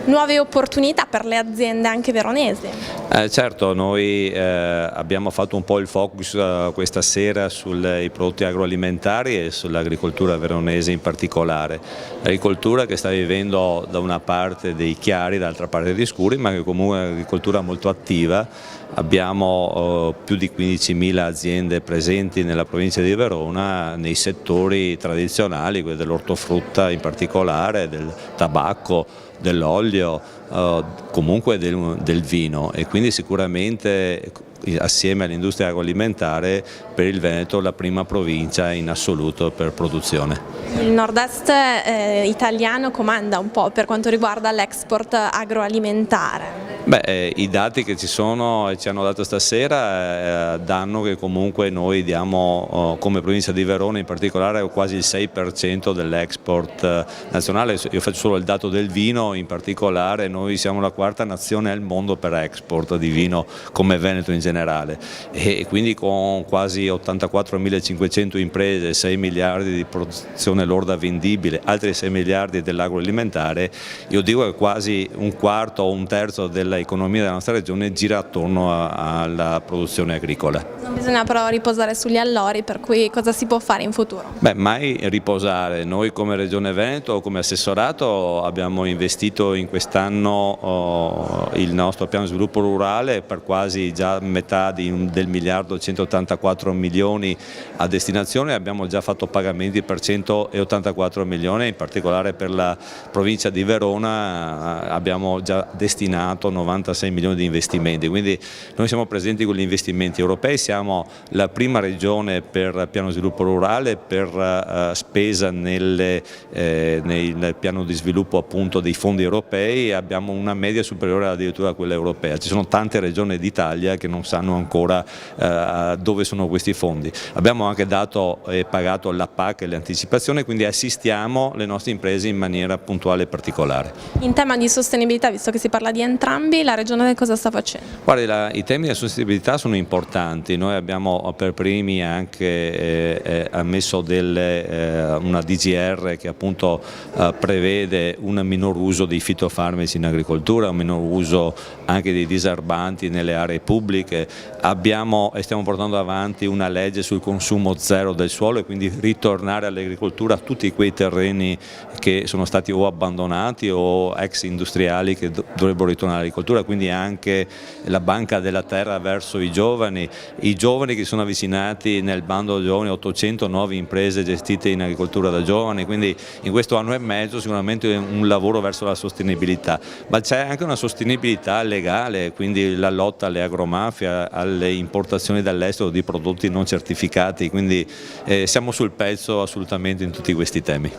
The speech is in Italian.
Nuove opportunità per le aziende anche veronesi? Certo, noi abbiamo fatto un po' il focus questa sera sui prodotti agroalimentari e sull'agricoltura veronese in particolare. L'agricoltura che sta vivendo da una parte dei chiari, dall'altra parte degli scuri, ma che comunque è un'agricoltura molto attiva. Abbiamo più di 15.000 aziende presenti nella provincia di Verona nei settori tradizionali, quelli dell'ortofrutta in particolare, del tabacco, dell'olio, comunque del vino, e quindi sicuramente assieme all'industria agroalimentare per il Veneto la prima provincia in assoluto per produzione. Il nord-est italiano comanda un po' per quanto riguarda l'export agroalimentare. I dati che ci sono e ci hanno dato stasera danno che comunque noi diamo come provincia di Verona in particolare quasi il 6% dell'export nazionale. Io faccio solo il dato del vino, in particolare noi siamo la quarta nazione al mondo per export di vino come Veneto in generale, e quindi con quasi 84.500 imprese, 6 miliardi di produzione lorda vendibile, altri 6 miliardi dell'agroalimentare, io dico che quasi un quarto o un terzo dell'economia della nostra regione gira attorno alla produzione agricola. Non bisogna però riposare sugli allori, per cui cosa si può fare in futuro? Mai riposare. Noi come Regione Veneto, come assessorato, abbiamo investito in quest'anno il nostro piano di sviluppo rurale per quasi già metà del miliardo 184 milioni a destinazione. Abbiamo già fatto pagamenti per 184 milioni, in particolare per la provincia di Verona abbiamo già destinato 96 milioni di investimenti, quindi noi siamo presenti con gli investimenti europei, siamo la prima regione per piano di sviluppo rurale, per spesa nel piano di sviluppo appunto dei fondi europei, abbiamo una media superiore addirittura a quella europea. Ci sono tante regioni d'Italia che non sanno ancora dove sono questi fondi. Abbiamo anche dato e pagato la PAC e le anticipazioni, quindi assistiamo le nostre imprese in maniera puntuale e particolare. In tema di sostenibilità, visto che si parla di entrambi, la Regione cosa sta facendo? Guardi, i temi della sostenibilità sono importanti. Noi abbiamo per primi anche ammesso una DGR che appunto prevede un minor uso dei fitofarmaci in agricoltura, un minor uso anche dei disarbanti nelle aree pubbliche. Abbiamo e stiamo portando avanti una legge sul consumo zero del suolo, e quindi ritornare all'agricoltura a tutti quei terreni che sono stati o abbandonati o ex industriali che dovrebbero ritornare all'agricoltura, quindi anche la banca della terra verso i giovani che sono avvicinati nel bando giovani, 800 nuove imprese gestite in agricoltura da giovani, quindi in questo anno e mezzo sicuramente un lavoro verso la sostenibilità, ma c'è anche una sostenibilità legale, quindi la lotta alle agromafie, alle importazioni dall'estero di prodotti non certificati, quindi siamo sul pezzo assolutamente in tutti questi temi.